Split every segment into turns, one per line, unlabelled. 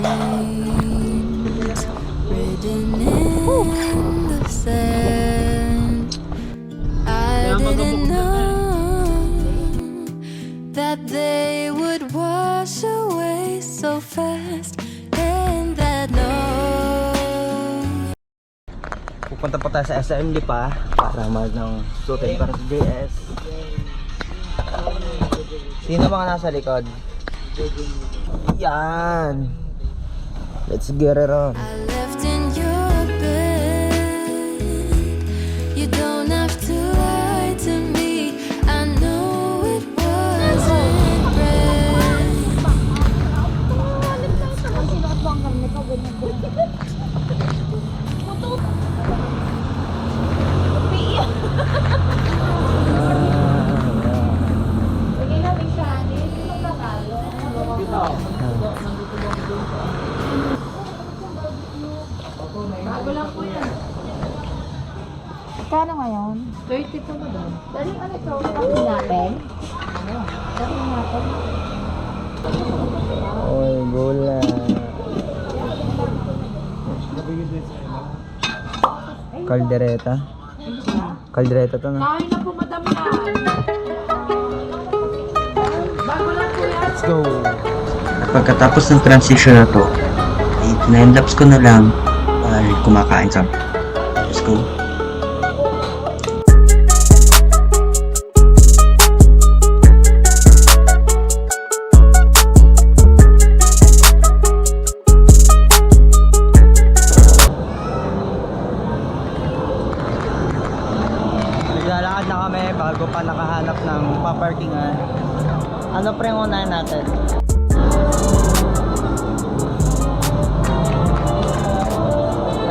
names written in the sand. I didn't know that they would wash away so fast, and that no.
Pupunta pa tayo sa SM Lipa para mag ng sutin para sa JS. Sino mga nasa likod? Yan. Let's get it on.
I left in your bed. You don't have to lie to me. I know it wasn't red.
Kano ngayon? 30 po ba doon? Dali ano ito? Dali natin? Dali natin?
Oy, bola. Caldereta. Caldereta to na.
Kain na po madam na. Bago lang po yan.
Let's go.
Pagkatapos ng transition na to, ay na-endlaps ko na lang ay kumakain sa. Let's go.
Naglalakad na kami bago pa nakahanap ng paparkingan. Ano pre yung unahin natin?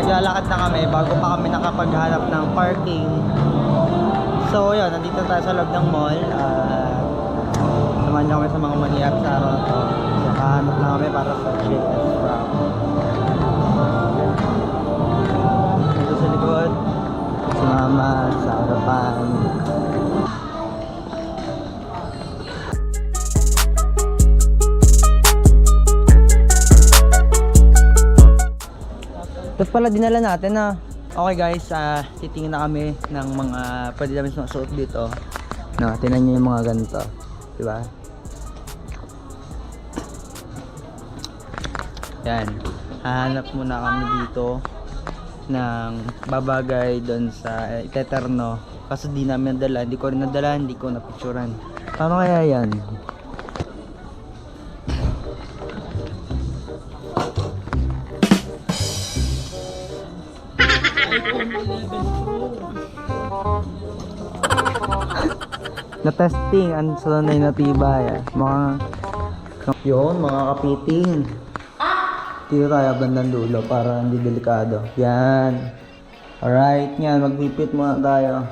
Naglalakad na kami bago pa kami nakapaghanap ng parking. So yun, nandito tayo sa loob ng mall. Samahan niyo kami sa mga maniyap sa araw na to. Nakahanap na kami para sa JS Brown. Dito sa likod, si mama sa harapan. Tapos pala dinala natin na. Okay guys, titingin na kami ng mga pwede namin suot dito. No, tingnan nyo yung mga ganito, diba? Yan, hahanap muna kami dito ng babagay doon sa Eterno. Kaso di namin nadala, hindi ko rin nadala, hindi ko napicturan. Paano kaya yan? Na testing ang sanay na tibay mga kapiting. Dito tayo bandang dulo para hindi delikado. Yan. Alright, yan, magpipit muna tayo.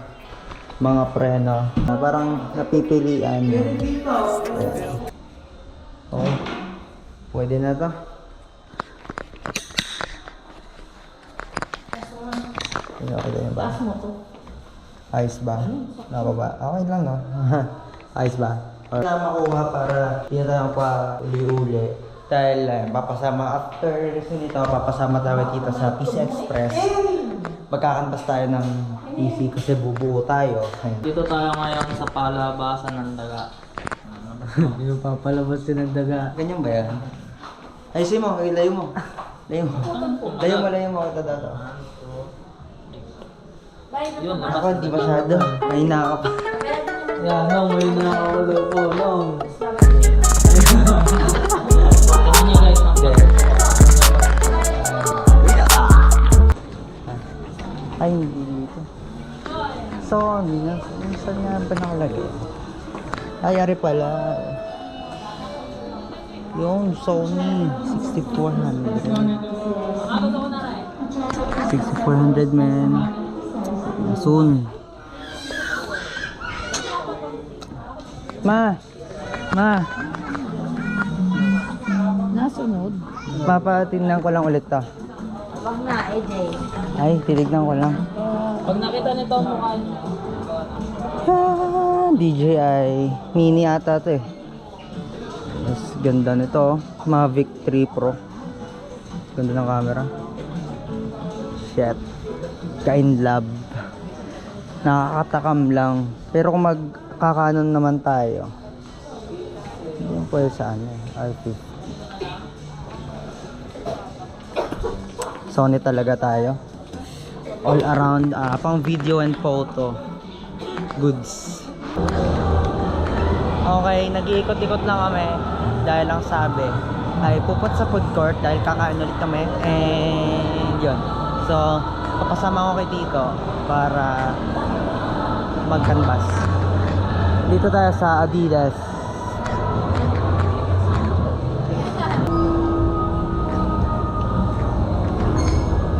Mga preno. Parang napipilian. Okay. Pwede na to. Okay ba? Ayos ba? Nakaba? Okay lang, no? Ayos ba? Na makuha para hindi tayo pa uli-uli. Dahil papasama after nito, papasama tayo kita sa PC Express. Magkakantas tayo ng PC kasi bubuo tayo. Ayun.
Dito tayo ngayon sa palabasan ng daga.
Hindi mo papalabas din ng daga. Ganyan ba yan? Ayusin mo, layo mo. Layo mo. Layo mo kita dato.
Yun,
Ako, hindi masyado. Mahina ka pa.
yan, nung may nakakalo po, nung.
Ay, hindi dito. Sony nga. Saan nga ba nakalagay? Ay, ari pala. Yung Sony 6400. 6400 man. Soon. Ma.
Nasunod.
Papatingnan ko lang ulit to.
Wag na, AJ.
Ay, tinignan ko lang.
Pag nakita nito ang mukha niyo.
DJI. Mini ata to eh. Mas ganda nito, Mavic 3 Pro. Ganda ng camera. Shit. Kain lab. Nakakatakam lang. Pero kung magkakanon naman tayo, hindi yung pwede sa ano, R50. Sony talaga tayo. All around, pang video and photo goods. Okay, nag-iikot-ikot lang kami dahil lang sabi ay puput sa food court dahil kakain ulit kami and yun. So, papasama ko kay Tito para mag-canvas. Dito tayo sa Adidas.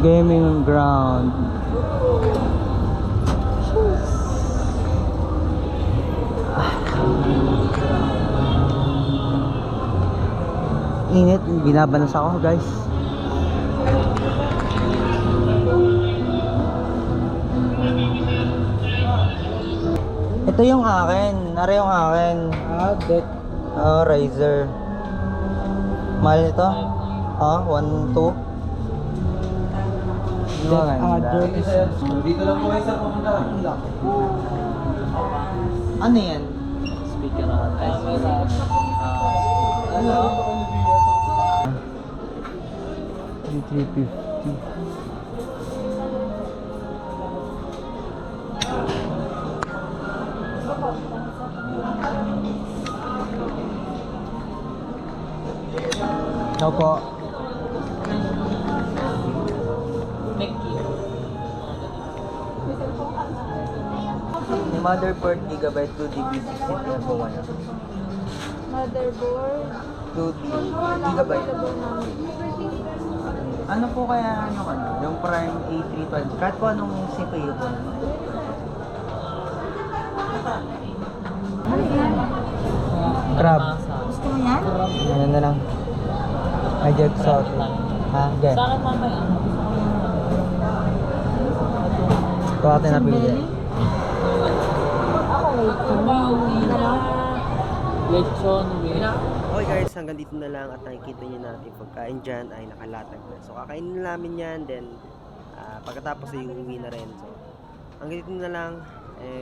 Gaming ground. Init, binabanas ako guys. Ito yung akin, nara yung akin.
Bet.
Oh, Razer. Mahal nito? Oh, 1.2.
Dito lang po isa pumunta.
Ano yan?
Speaker na. Camera. Ano?
350. Opo. May motherboard gigabyte 2GB 16 po ano.
Motherboard.
2 gigabyte. Ano po kaya ano ka yung Prime A320? Kahit po anong CPU po. Crab.
Gusto mo yan?
Ano na lang. I get salt. Ha? Get.
Sa akin mamaya.
Ito atin napili.
Ako wait.
Lechon.
Okay guys, hanggang dito na lang at nakikita nyo natin pagkain dyan ay nakalatag na. So kakainin na namin yan, then pagkatapos ay uuwi na rin. So hanggang dito na lang,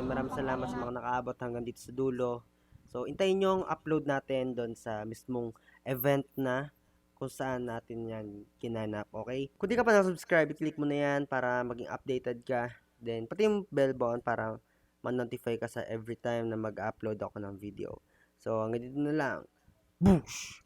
maraming salamat sa mga nakaabot hanggang dito sa dulo. So intayin nyo ang upload natin doon sa mismong event na kung saan natin yan kinanap, okay? Kung di ka pa na-subscribe, i-click mo na yan para maging updated ka. Then pati yung bell button para ma-notify ka sa every time na mag-upload ako ng video. So hanggang dito na lang. Boosh!